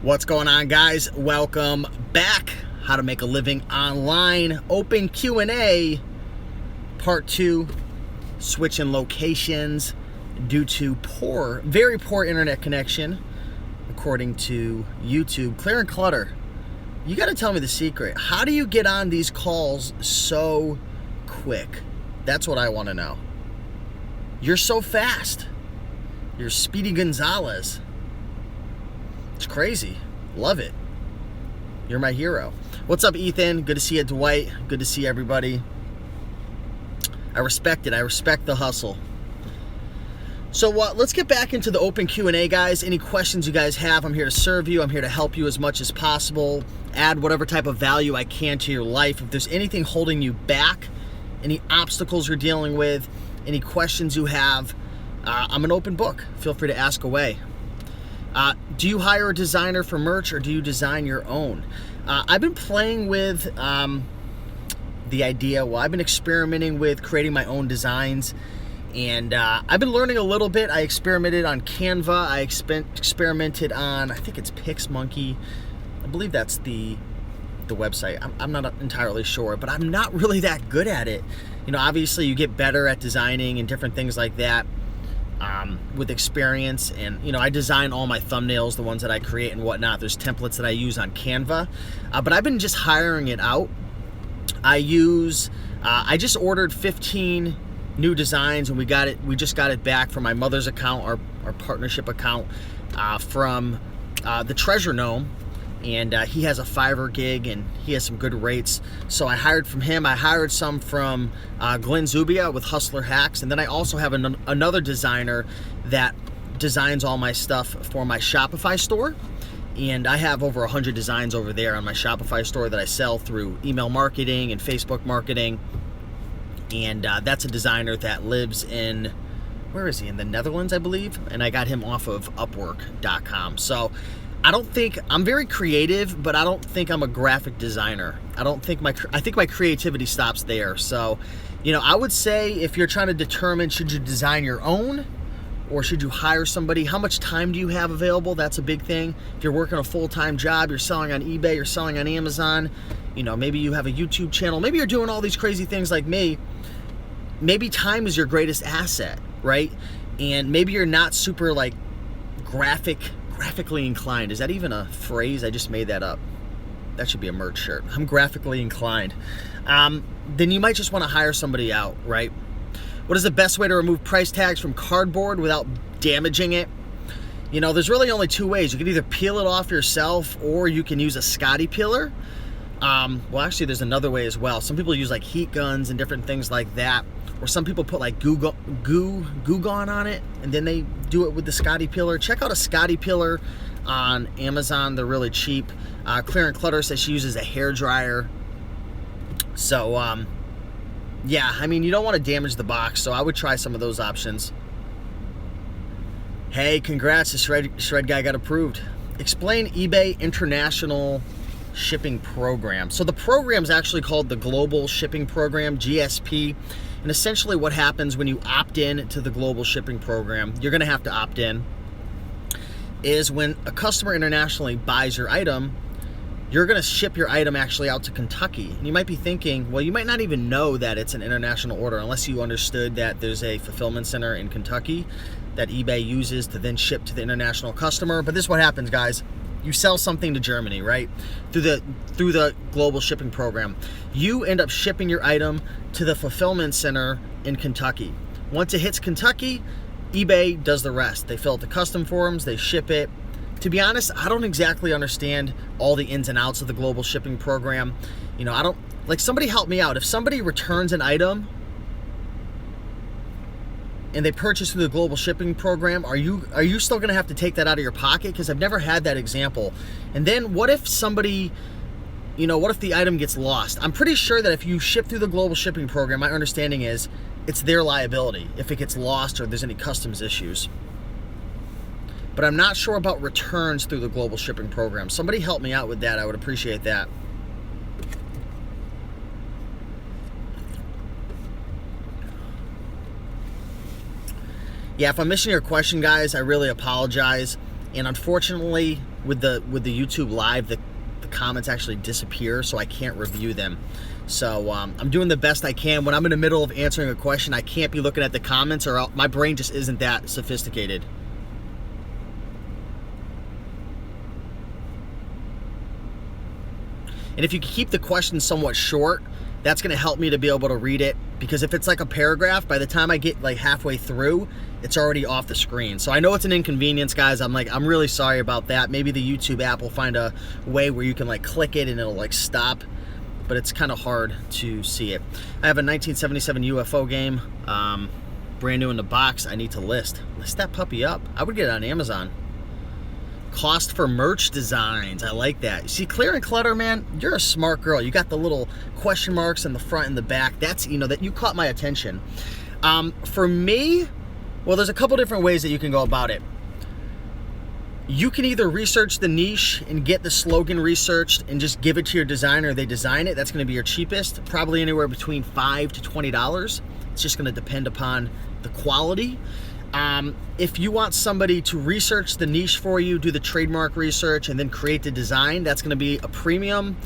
What's going on, guys? Welcome back. How to make a living online. Open Q&A part 2. Switching locations due to very poor internet connection, according to YouTube. Clear and clutter. You got to tell me the secret. How do you get on these calls so quick? That's what I want to know. You're so fast. You're Speedy Gonzalez. It's crazy. Love it. You're my hero. What's up, Ethan? Good to see you, Dwight. Good to see everybody. I respect it. I respect the hustle. So let's get back into the open Q&A, guys. Any questions you guys have, I'm here to serve you. I'm here to help you as much as possible. Add whatever type of value I can to your life. If there's anything holding you back, any obstacles you're dealing with, any questions you have, I'm an open book. Feel free to ask away. Do you hire a designer for merch, or do you design your own? I've been playing with the idea. I've been experimenting with creating my own designs, and I've been learning a little bit. I experimented on Canva. I experimented on, I think it's PixMonkey. I believe that's the website. I'm not entirely sure, but I'm not really that good at it. You know, obviously you get better at designing and different things like that with experience. And, you know, I design all my thumbnails, the ones that I create and whatnot. There's templates that I use on Canva, but I've been just hiring it out. I just ordered 15 new designs, and we just got it back from my mother's account, our partnership account, from the Treasure Gnome. And he has a Fiverr gig, and he has some good rates. So I hired from him. I hired some from Glenn Zubia with Hustler Hacks. And then I also have another designer that designs all my stuff for my Shopify store. And I have over 100 designs over there on my Shopify store that I sell through email marketing and Facebook marketing. And that's a designer that lives in, where is he? In the Netherlands, I believe. And I got him off of Upwork.com. So I'm very creative, but I don't think I'm a graphic designer. I think my creativity stops there. So, you know, I would say if you're trying to determine, should you design your own or should you hire somebody? How much time do you have available? That's a big thing. If you're working a full-time job, you're selling on eBay, you're selling on Amazon, you know, maybe you have a YouTube channel, maybe you're doing all these crazy things like me. Maybe time is your greatest asset, right? And maybe you're not super like graphically inclined. Is that even a phrase? I just made that up. That should be a merch shirt. I'm graphically inclined. Then you might just want to hire somebody out, right? What is the best way to remove price tags from cardboard without damaging it? You know, there's really only two ways. You can either peel it off yourself, or you can use a Scotty peeler. Well, actually, there's another way as well. Some people use like heat guns and different things like that. Or some people put like goo gone on it, and then they do it with the Scotty peeler. Check out a Scotty peeler on Amazon. They're really cheap. Clear and Clutter says she uses a hair dryer. So, yeah, I mean, you don't want to damage the box, so I would try some of those options. Hey, congrats, the Shred Guy got approved. Explain eBay International Shipping Program. So the program is actually called the Global Shipping Program, GSP. And essentially what happens when you opt in to the Global Shipping Program, you're going to have to opt in, is when a customer internationally buys your item, you're going to ship your item actually out to Kentucky. And you might be thinking, well, you might not even know that it's an international order unless you understood that there's a fulfillment center in Kentucky that eBay uses to then ship to the international customer. But this is what happens, guys. You sell something to Germany, right? Through the Global Shipping Program. You end up shipping your item to the fulfillment center in Kentucky. Once it hits Kentucky, eBay does the rest. They fill out the custom forms, they ship it. To be honest, I don't exactly understand all the ins and outs of the Global Shipping Program. You know, somebody help me out. If somebody returns an item and they purchase through the Global Shipping Program, are you still going to have to take that out of your pocket? Because I've never had that example. And then what if somebody, you know, what if the item gets lost? I'm pretty sure that if you ship through the Global Shipping Program, my understanding is it's their liability if it gets lost or there's any customs issues. But I'm not sure about returns through the Global Shipping Program. Somebody help me out with that. I would appreciate that. Yeah, if I'm missing your question, guys, I really apologize. And unfortunately, with the YouTube Live, the comments actually disappear, so I can't review them. So I'm doing the best I can. When I'm in the middle of answering a question, I can't be looking at the comments, or my brain just isn't that sophisticated. And if you can keep the question somewhat short, that's going to help me to be able to read it, because if it's like a paragraph, by the time I get like halfway through, it's already off the screen. So I know it's an inconvenience, guys. I'm really sorry about that. Maybe the YouTube app will find a way where you can like click it and it'll like stop, but it's kind of hard to see it. I have a 1977 UFO game, brand new in the box. I need to list that puppy up. I would get it on Amazon. Cost for merch designs. I like that. You see, Clear and Clutter, man, you're a smart girl. You got the little question marks in the front and the back. That's, that you caught my attention. For me, well, there's a couple different ways that you can go about it. You can either research the niche and get the slogan researched and just give it to your designer. They design it. That's going to be your cheapest, probably anywhere between $5 to $20. It's just going to depend upon the quality. If you want somebody to research the niche for you, do the trademark research, and then create the design, that's going to be a premium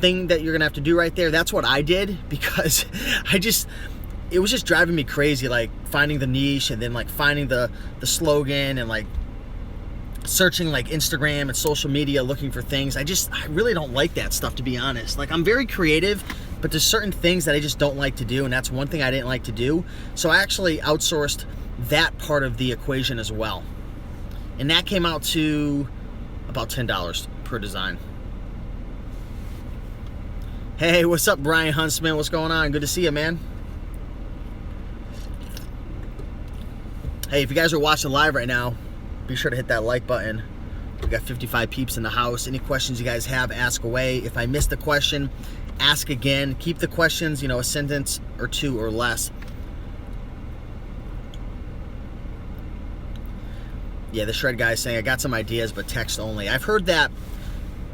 thing that you're going to have to do right there. That's what I did, because it was just driving me crazy, like finding the niche and then like finding the slogan and like searching like Instagram and social media looking for things. I really don't like that stuff, to be honest. Like, I'm very creative, but there's certain things that I just don't like to do, and that's one thing I didn't like to do. So I actually outsourced that part of the equation as well. And that came out to about $10 per design. Hey, what's up, Brian Huntsman? What's going on? Good to see you, man. Hey, if you guys are watching live right now, be sure to hit that like button. We got 55 peeps in the house. Any questions you guys have, ask away. If I missed a question, ask again. Keep the questions, a sentence or two or less. Yeah, the Shred guy is saying, I got some ideas, but text only. I've heard that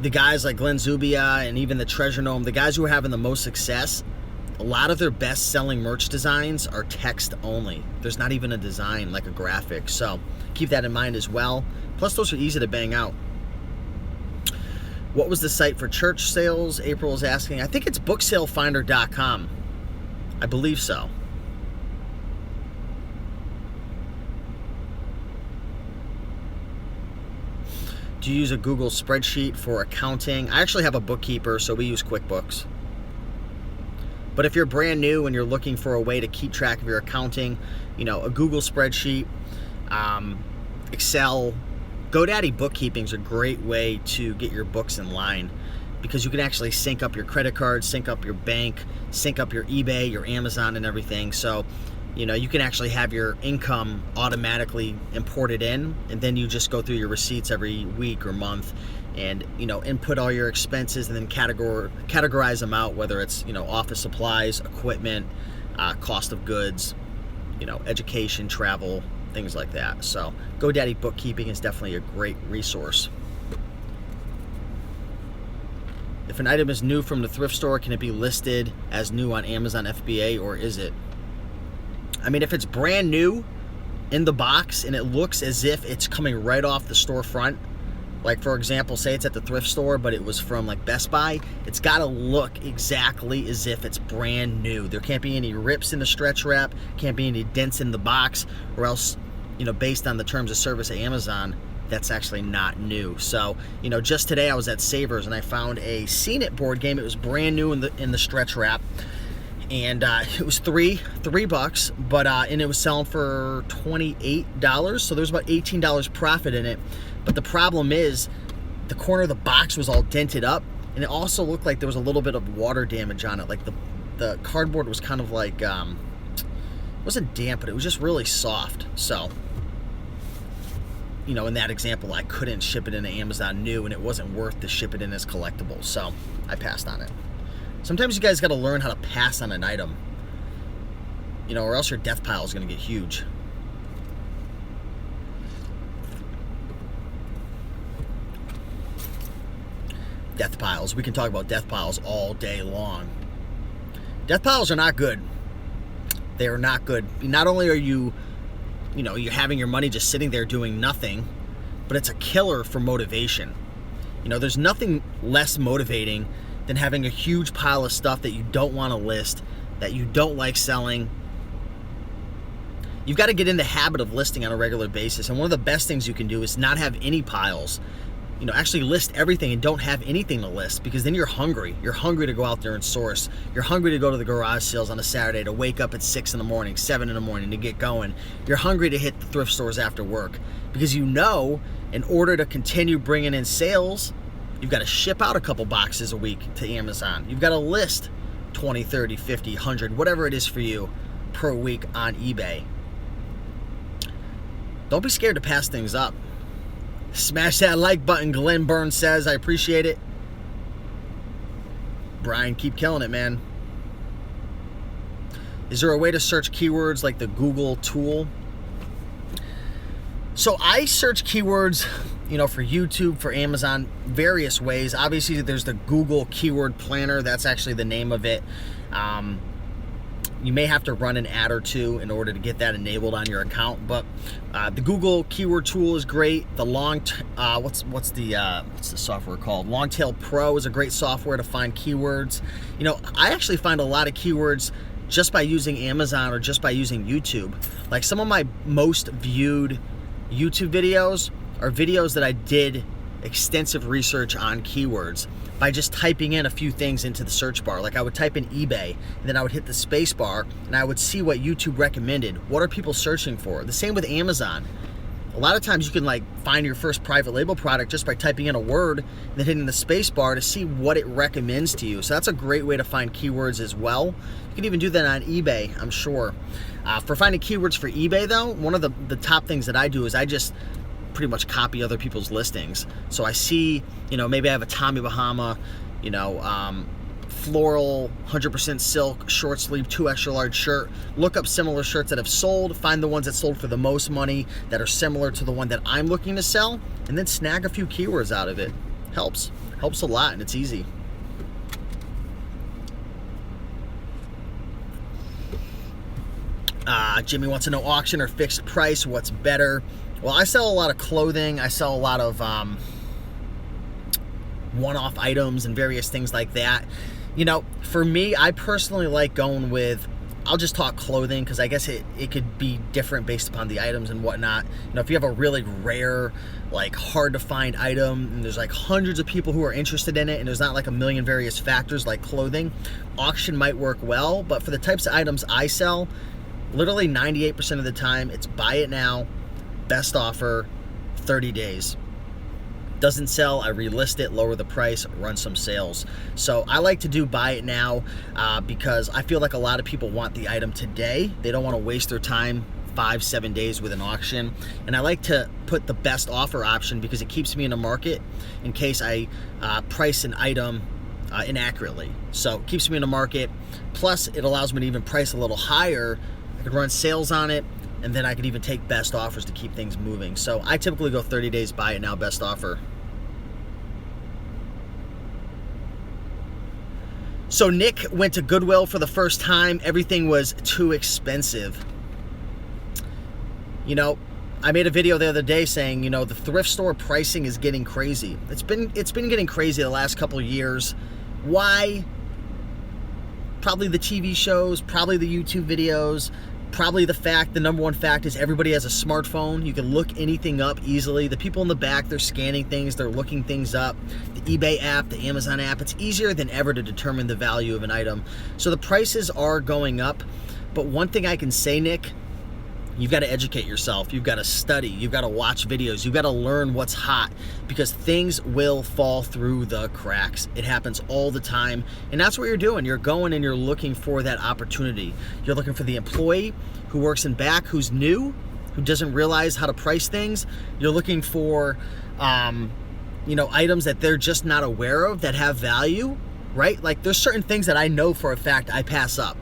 the guys like Glenn Zubia and even the Treasure Gnome, the guys who are having the most success, a lot of their best-selling merch designs are text only. There's not even a design, like a graphic. So keep that in mind as well. Plus, those are easy to bang out. What was the site for church sales? April is asking. I think it's booksalefinder.com. I believe so. Do you use a Google spreadsheet for accounting? I actually have a bookkeeper, so we use QuickBooks. But if you're brand new and you're looking for a way to keep track of your accounting, a Google spreadsheet, Excel, GoDaddy bookkeeping is a great way to get your books in line, because you can actually sync up your credit card, sync up your bank, sync up your eBay, your Amazon, and everything. So, you can actually have your income automatically imported in, and then you just go through your receipts every week or month and, input all your expenses and then categorize them out, whether it's, office supplies, equipment, cost of goods, education, travel, things like that. So GoDaddy bookkeeping is definitely a great resource. If an item is new from the thrift store, can it be listed as new on Amazon FBA, or is it? I mean, if it's brand new in the box and it looks as if it's coming right off the storefront, like for example, say it's at the thrift store, but it was from like Best Buy, it's got to look exactly as if it's brand new. There can't be any rips in the stretch wrap, can't be any dents in the box, or else, based on the terms of service at Amazon, that's actually not new. So, just today I was at Savers and I found a Scene It board game. It was brand new in the stretch wrap, and it was $3, but and it was selling for $28. So there's about $18 profit in it. But the problem is, the corner of the box was all dented up, and it also looked like there was a little bit of water damage on it. Like the cardboard was kind of like, it wasn't damp, but it was just really soft. So, in that example, I couldn't ship it into Amazon new, and it wasn't worth to ship it in as collectible. So I passed on it. Sometimes you guys got to learn how to pass on an item, or else your death pile is going to get huge. Death piles. We can talk about death piles all day long. Death piles are not good. They are not good. Not only are you're having your money just sitting there doing nothing, but it's a killer for motivation. You know, there's nothing less motivating than having a huge pile of stuff that you don't want to list, that you don't like selling. You've got to get in the habit of listing on a regular basis. And one of the best things you can do is not have any piles. You know, actually list everything and don't have anything to list, because then you're hungry. You're hungry to go out there and source. You're hungry to go to the garage sales on a Saturday, to wake up at 6 in the morning, 7 in the morning to get going. You're hungry to hit the thrift stores after work, because you know in order to continue bringing in sales, you've got to ship out a couple boxes a week to Amazon. You've got to list 20, 30, 50, 100, whatever it is for you per week on eBay. Don't be scared to pass things up. Smash that like button, Glenn Burns says. I appreciate it. Brian, keep killing it, man. Is there a way to search keywords like the Google tool? So I search keywords, you know, for YouTube, for Amazon, various ways. Obviously, there's the Google Keyword Planner. That's actually the name of it. You may have to run an ad or two in order to get that enabled on your account, but the Google Keyword Tool is great. The what's the software called? Longtail Pro is a great software to find keywords. You know, I actually find a lot of keywords just by using Amazon or just by using YouTube. Like some of my most viewed YouTube videos are videos that I did extensive research on keywords by just typing in a few things into the search bar. Like I would type in eBay, and then I would hit the space bar, and I would see what YouTube recommended. What are people searching for? The same with Amazon. A lot of times you can like find your first private label product just by typing in a word and then hitting the space bar to see what it recommends to you. So that's a great way to find keywords as well. You can even do that on eBay, I'm sure. For finding keywords for eBay though, one of the top things that I do is I just pretty much copy other people's listings. So I see, you know, maybe I have a Tommy Bahama, you know, floral, 100% silk, short sleeve, 2 extra large shirt. Look up similar shirts that have sold, find the ones that sold for the most money that are similar to the one that I'm looking to sell, and then snag a few keywords out of it. Helps a lot, and it's easy. Jimmy wants to know auction or fixed price, what's better? Well, I sell a lot of clothing. I sell a lot of one-off items and various things like that. You know, for me, I personally like going with, I'll just talk clothing because I guess it could be different based upon the items and whatnot. You know, if you have a really rare, like hard to find item and there's like hundreds of people who are interested in it and there's not like a million various factors like clothing, auction might work well. But for the types of items I sell, literally 98% of the time, it's buy it now, best offer, 30 days. Doesn't sell, I relist it, lower the price, run some sales. So I like to do buy it now because I feel like a lot of people want the item today. They don't want to waste their time 5-7 days with an auction. And I like to put the best offer option because it keeps me in the market in case I price an item inaccurately. So it keeps me in the market. Plus it allows me to even price a little higher. I could run sales on it, and then I could even take best offers to keep things moving. So I typically go 30 days buy it now, best offer. So Nick went to Goodwill for the first time. Everything was too expensive. You know, I made a video the other day saying, you know, the thrift store pricing is getting crazy. It's been getting crazy the last couple of years. Why? Probably the TV shows, probably the YouTube videos, probably the number one fact is everybody has a smartphone. You can look anything up easily. The people in the back, they're scanning things, they're looking things up. The eBay app, the Amazon app, it's easier than ever to determine the value of an item. So the prices are going up. But one thing I can say, Nick, you've got to educate yourself. You've got to study. You've got to watch videos. You've got to learn what's hot because things will fall through the cracks. It happens all the time. And that's what you're doing. You're going and you're looking for that opportunity. You're looking for the employee who works in back, who's new, who doesn't realize how to price things. You're looking for, you know, items that they're just not aware of that have value, right? Like there's certain things that I know for a fact I pass up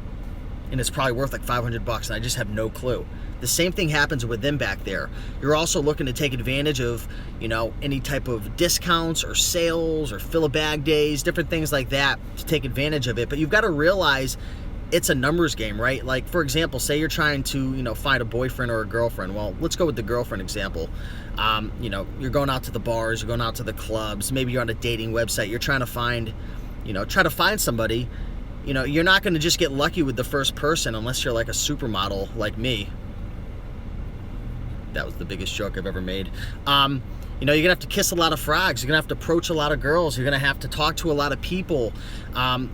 and it's probably worth like $500 and I just have no clue. The same thing happens with them back there. You're also looking to take advantage of, you know, any type of discounts or sales or fill a bag days, different things like that to take advantage of it. But you've got to realize it's a numbers game, right? Like, for example, say you're trying to, you know, find a boyfriend or a girlfriend. Well, let's go with the girlfriend example. You know, you're going out to the bars, you're going out to the clubs, maybe you're on a dating website, you're trying to find, you know, try to find somebody. You know, you're not going to just get lucky with the first person unless you're like a supermodel like me. That was the biggest joke I've ever made. You know, you're gonna have to kiss a lot of frogs. You're gonna have to approach a lot of girls. You're gonna have to talk to a lot of people.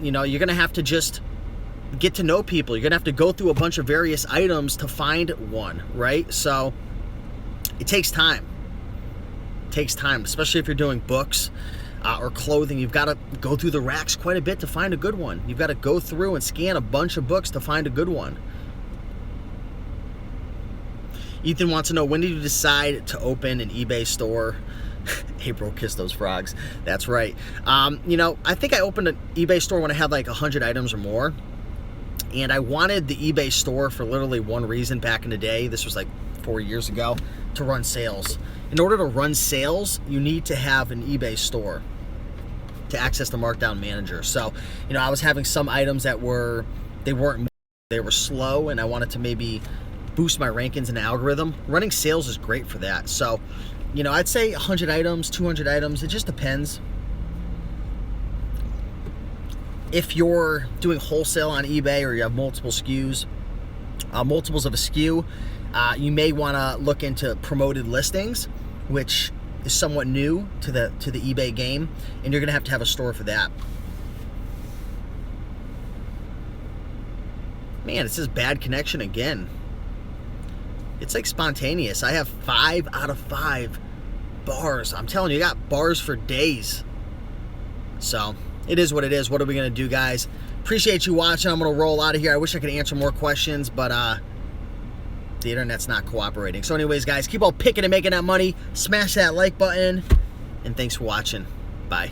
You know, you're gonna have to just get to know people. You're gonna have to go through a bunch of various items to find one, right? So it takes time. It takes time, especially if you're doing books or clothing. You've got to go through the racks quite a bit to find a good one. You've got to go through and scan a bunch of books to find a good one. Ethan wants to know, when did you decide to open an eBay store? April, kiss those frogs. That's right. You know, I think I opened an eBay store when I had like 100 items or more. And I wanted the eBay store for literally one reason back in the day. This was like 4 years ago, to run sales. In order to run sales, you need to have an eBay store to access the markdown manager. So, you know, I was having some items that they were slow, and I wanted to maybe boost my rankings in the algorithm. Running sales is great for that. So, you know, I'd say 100 items, 200 items, it just depends. If you're doing wholesale on eBay or you have multiple SKUs, multiples of a SKU, you may want to look into promoted listings, which is somewhat new to the eBay game, and you're gonna have to have a store for that. Man, it says bad connection again. It's like spontaneous. I have 5 out of 5 bars. I'm telling you, you got bars for days. So it is what it is. What are we gonna do, guys? Appreciate you watching. I'm gonna roll out of here. I wish I could answer more questions, but the internet's not cooperating. So anyways, guys, keep on picking and making that money. Smash that like button, and thanks for watching. Bye.